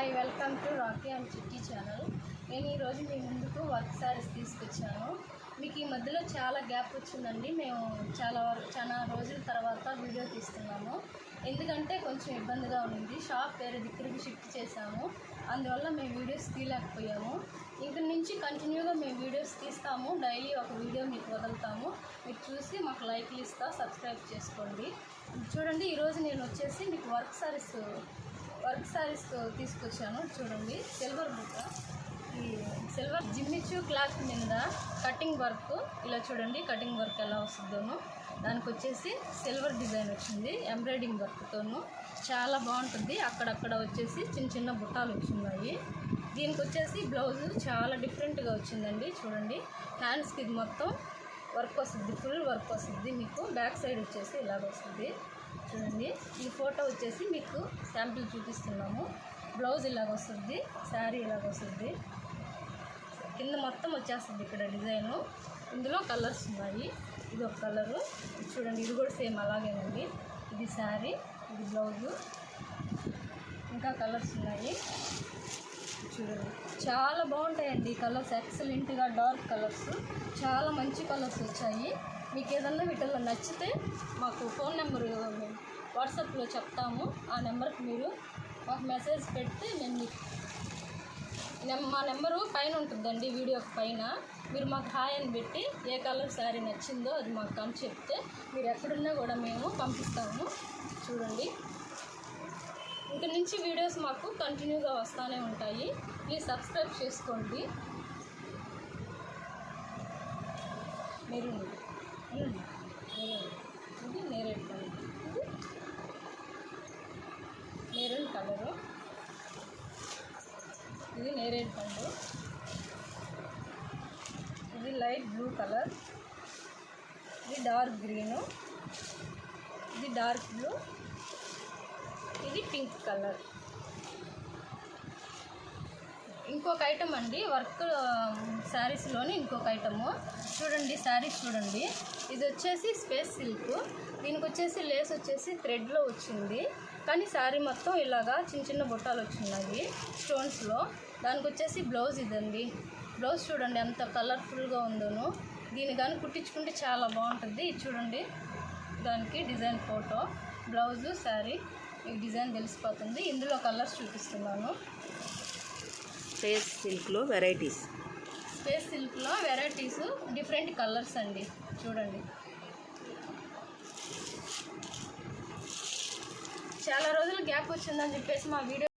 Hi, welcome to Rocky and చిట్టి channel. నేను ఈరోజు మీ ముందుకు వర్క్ సారీస్ తీసుకొచ్చాను. మీకు ఈ మధ్యలో చాలా గ్యాప్ వచ్చిందండి. మేము చాలా రోజుల తర్వాత వీడియో తీస్తున్నాము. ఎందుకంటే కొంచెం ఇబ్బందిగా ఉంది. షాప్ వేరే దగ్గరికి షిఫ్ట్ చేశాము. అందువల్ల మేము వీడియోస్ తీయలేకపోయాము. ఇంక నుంచి కంటిన్యూగా మేము వీడియోస్ తీస్తాము. డైలీ ఒక వీడియో మీకు వదులుతాము. మీరు చూసి మాకు లైక్లు ఇస్తా, సబ్స్క్రైబ్ చేసుకోండి. చూడండి, ఈరోజు నేను వచ్చేసి మీకు వర్క్ సారీస్ తీసుకొచ్చాను. చూడండి, సిల్వర్ బుట్ట, ఈ సిల్వర్ జిమ్మిచ్చు క్లాత్ మీద కటింగ్ వర్క్, ఇలా చూడండి కటింగ్ వర్క్ ఎలా వస్తుందోను. దానికి వచ్చేసి సిల్వర్ డిజైన్ వచ్చింది, ఎంబ్రాయిడింగ్ వర్క్తోను చాలా బాగుంటుంది. అక్కడక్కడ వచ్చేసి చిన్న చిన్న బుట్టాలు వచ్చినాయి. దీనికి వచ్చేసి బ్లౌజు చాలా డిఫరెంట్గా వచ్చిందండి. చూడండి, హ్యాండ్స్కి ఇది మొత్తం వర్క్ వస్తుంది, ఫుల్ వర్క్ వస్తుంది. మీకు బ్యాక్ సైడ్ వచ్చేసి ఇలాగ వస్తుంది. చూడండి, ఈ ఫోటో వచ్చేసి మీకు శాంపిల్ చూపిస్తున్నాము. బ్లౌజ్ ఇలాగ వస్తుంది, శారీ ఇలాగ వస్తుంది, కింద మొత్తం వచ్చేస్తుంది ఇక్కడ డిజైను. ఇందులో కలర్స్ ఉన్నాయి. ఇది ఒక కలరు, చూడండి ఇది కూడా సేమ్ అలాగేనండి. ఇది శారీ, ఇది బ్లౌజు, ఇంకా కలర్స్ ఉన్నాయి. చూడండి, చాలా బాగుంటాయండి కలర్స్, ఎక్సలెంట్గా డార్క్ కలర్స్, చాలా మంచి కలర్స్ వచ్చాయి. మీకు ఏదన్నా వీటిల్లో నచ్చితే మాకు ఫోన్ నెంబర్ వాట్సాప్లో చెప్తాము. ఆ నెంబర్కి మీరు మాకు మెసేజ్ పెడితే మా నెంబరు పైన ఉంటుందండి, వీడియోకి పైన. మీరు మాకు హాయ్ అని పెట్టి ఏ కలర్ శారీ నచ్చిందో అది మాకు కని చెప్తే మీరు ఎక్కడున్నా కూడా మేము పంపిస్తాము. చూడండి, ఇంక నుంచి వీడియోస్ మాకు కంటిన్యూగా వస్తూనే ఉంటాయి. ప్లీజ్ సబ్స్క్రైబ్ చేసుకోండి. మెరూన్, ఇది నేరేడ్ కలర్, ఇది మెరూన్ కలరు, ఇది నేరేడ్ పండు, ఇది లైట్ బ్లూ కలర్, ఇది డార్క్ గ్రీను, ఇది డార్క్ బ్లూ, ఇది పింక్ కలర్. ఇంకొక ఐటమ్ అండి, వర్క్ శారీస్లోని ఇంకొక ఐటము. చూడండి, శారీస్ చూడండి, ఇది వచ్చేసి స్పేస్ సిల్క్. దీనికి వచ్చేసి లేస్ వచ్చేసి థ్రెడ్లో వచ్చింది, కానీ శారీ మొత్తం ఇలాగా చిన్న చిన్న బుట్టాలు వచ్చినాయి స్టోన్స్లో. దానికి వచ్చేసి బ్లౌజ్ ఇదండి. బ్లౌజ్ చూడండి ఎంత కలర్ఫుల్గా ఉందోను. దీన్ని కానీ కుట్టించుకుంటే చాలా బాగుంటుంది. ఇది చూడండి, దానికి డిజైన్ ఫోటో, బ్లౌజు, శారీ, ఈ డిజైన్ తెలిసిపోతుంది. ఇందులో కలర్స్ చూపిస్తున్నాను. స్పేస్ సిల్క్లో వెరైటీస్, డిఫరెంట్ కలర్స్ అండి. చూడండి, చాలా రోజులు గ్యాప్ వచ్చిందని చెప్పేసి మా వీడియో